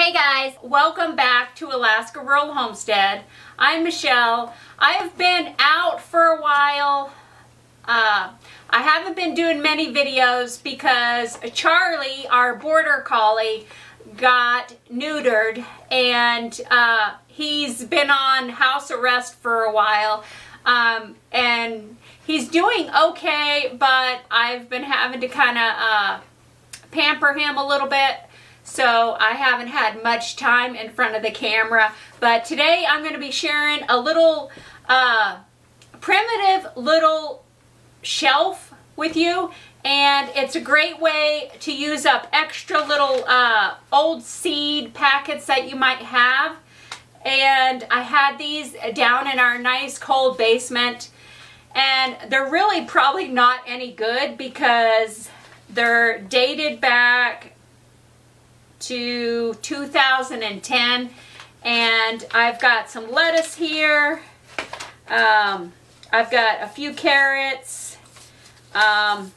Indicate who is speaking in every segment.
Speaker 1: Hey guys, welcome back to Alaska Rural Homestead. I'm Michelle. I have been out for a while. I haven't been doing many videos because Charlie, our border collie, got neutered and he's been on house arrest for a while. And he's doing okay, but I've been having to kind of pamper him a little bit. So I haven't had much time in front of the camera, but today I'm going to be sharing a little primitive little shelf with you, and it's a great way to use up extra little old seed packets that you might have. And I had these down in our nice cold basement, and they're really probably not any good because they're dated back to 2010, and I've got some lettuce here. I've got a few carrots, and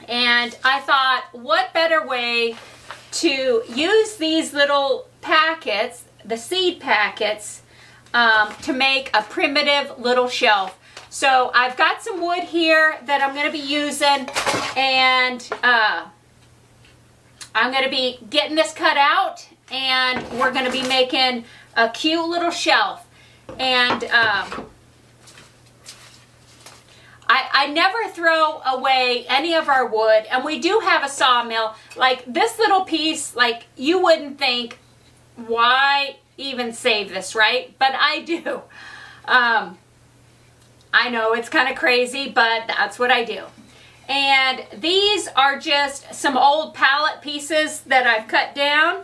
Speaker 1: I thought, what better way to use these little packets, the seed packets, to make a primitive little shelf. So I've got some wood here that I'm going to be using, and I'm going to be getting this cut out, and we're going to be making a cute little shelf. And I never throw away any of our wood, and we do have a sawmill. Like this little piece, like you wouldn't think, why even save this, right? But I do. I know it's kind of crazy, but that's what I do. And these are just some old pallet pieces that I've cut down.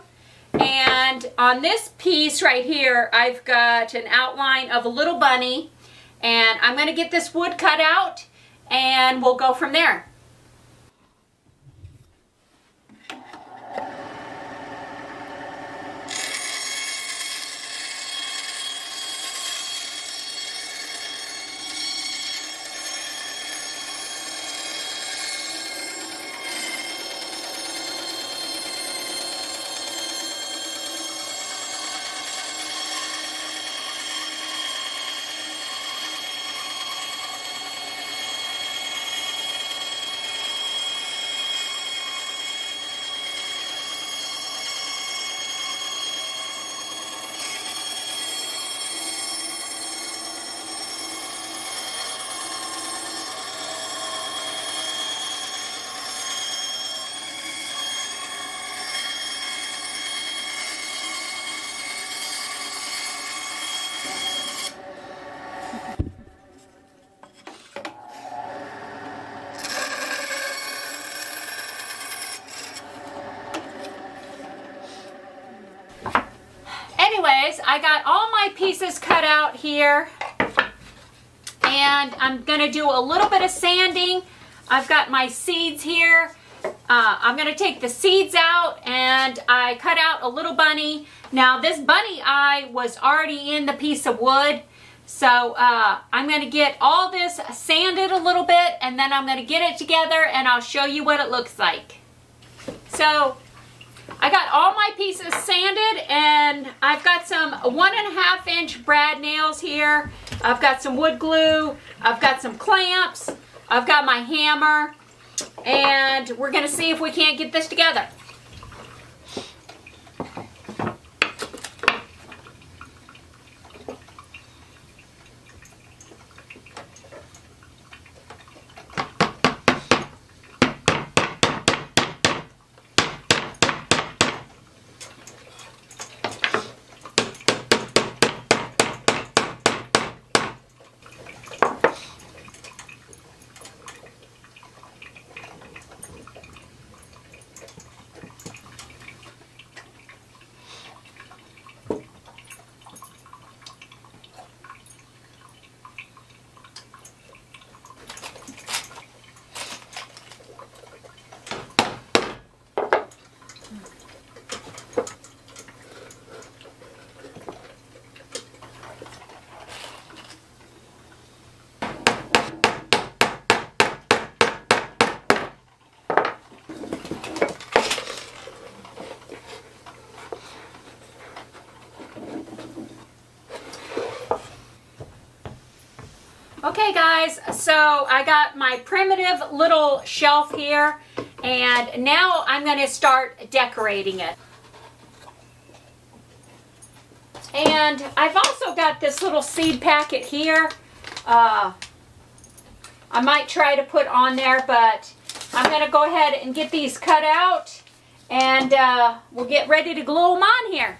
Speaker 1: And on this piece right here, I've got an outline of a little bunny. And I'm going to get this wood cut out, and we'll go from there. Anyways, I got all my pieces cut out here, and I'm going to do a little bit of sanding. I've got my seeds here. I'm going to take the seeds out, and I cut out a little bunny. Now this bunny eye was already in the piece of wood, so I'm going to get all this sanded a little bit, and then I'm going to get it together, and I'll show you what it looks like. So I got all my pieces sanded, and I've got some 1.5 inch brad nails here. I've got some wood glue. I've got some clamps. I've got my hammer, and we're going to see if we can't get this together. Okay guys, so I got my primitive little shelf here, and now I'm going to start decorating it. And I've also got this little seed packet here. I might try to put on there, but I'm going to go ahead and get these cut out, and we'll get ready to glue them on here.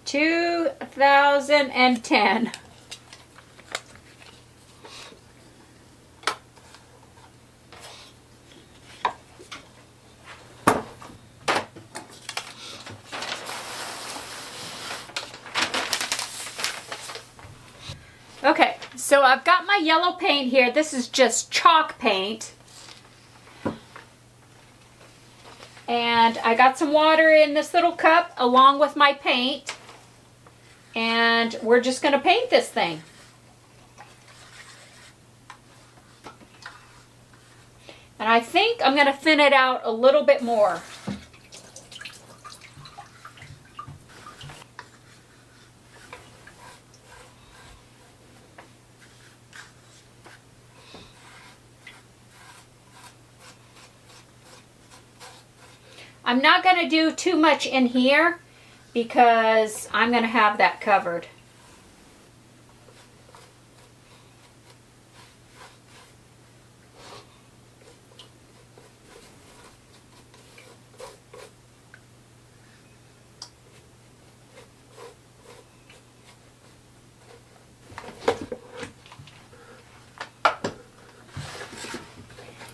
Speaker 1: $2010. Okay, so I've got my yellow paint here. This is just chalk paint. And I got some water in this little cup along with my paint. And we're just going to paint this thing. And I think I'm going to thin it out a little bit more. I'm not going to do too much in here because I'm going to have that covered.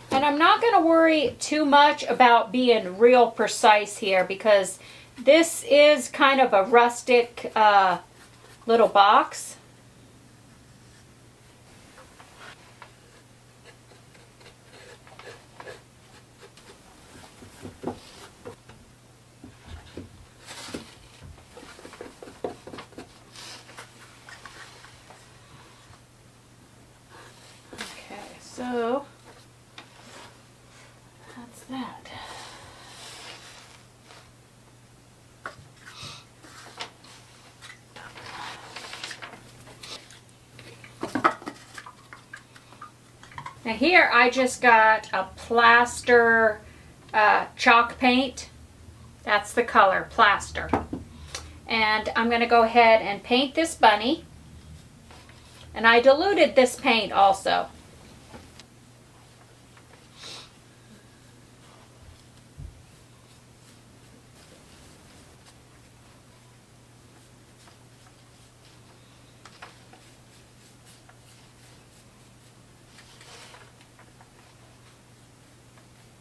Speaker 1: And I'm not going to worry too much about being real precise here because this is kind of a rustic little box. Okay, so that's that. Now here I just got a plaster chalk paint. That's the color, plaster. And I'm going to go ahead and paint this bunny. And I diluted this paint also.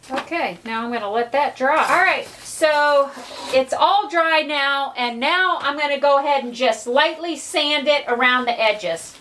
Speaker 1: Okay, now I'm going to let that dry. All right, so it's all dry now, and now I'm going to go ahead and just lightly sand it around the edges.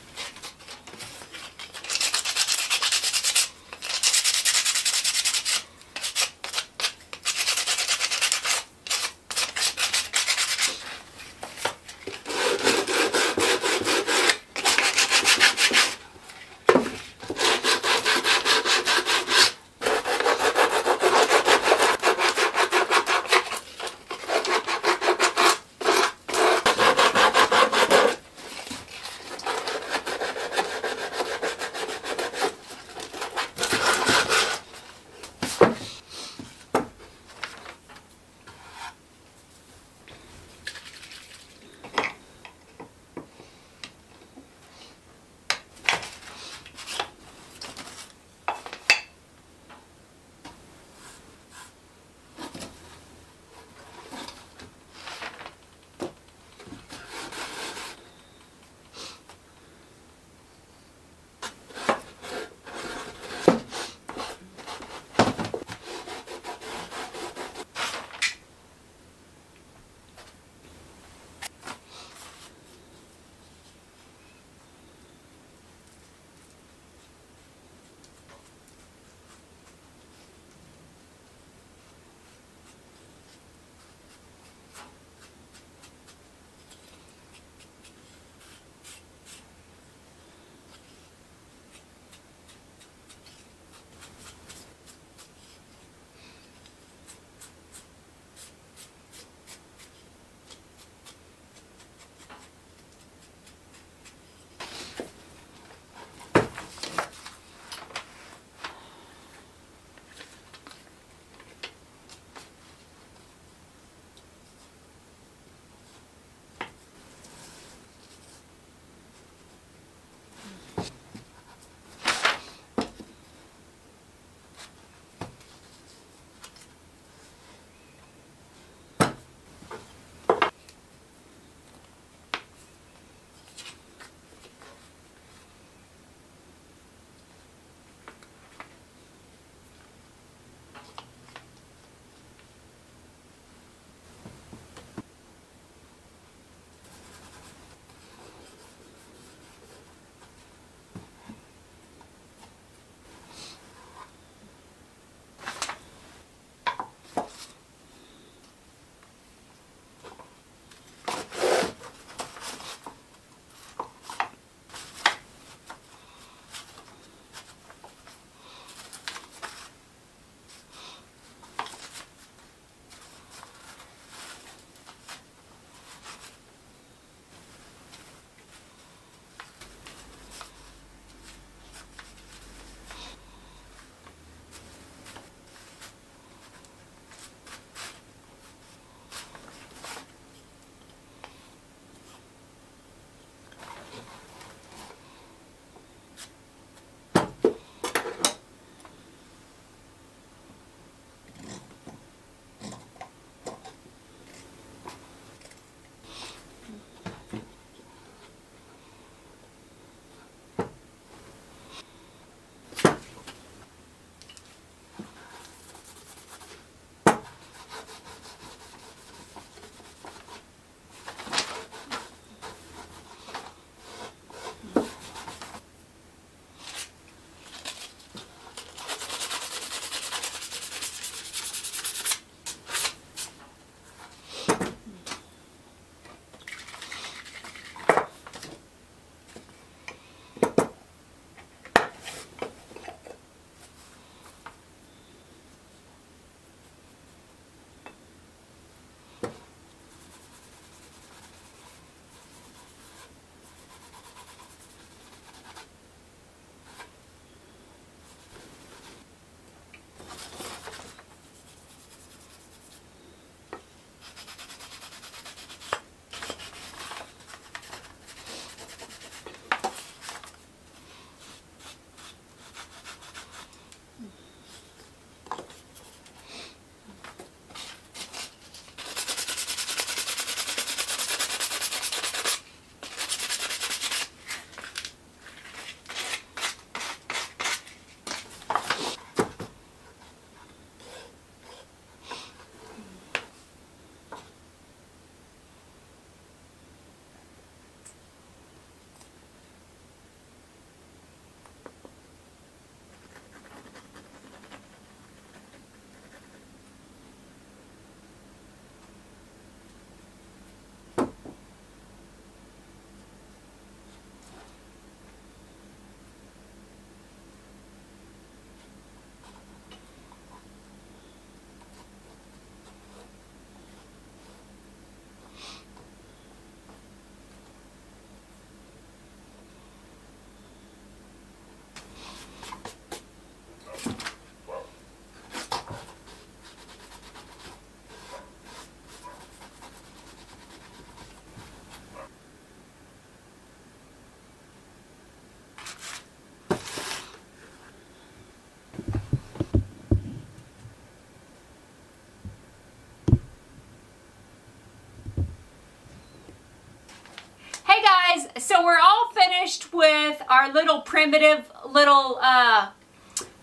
Speaker 1: guys, so we're all finished with our little primitive little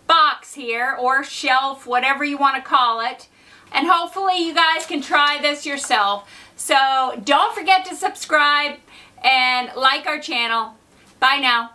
Speaker 1: box here, or shelf, whatever you want to call it. And hopefully you guys can try this yourself. So don't forget to subscribe and like our channel. Bye now.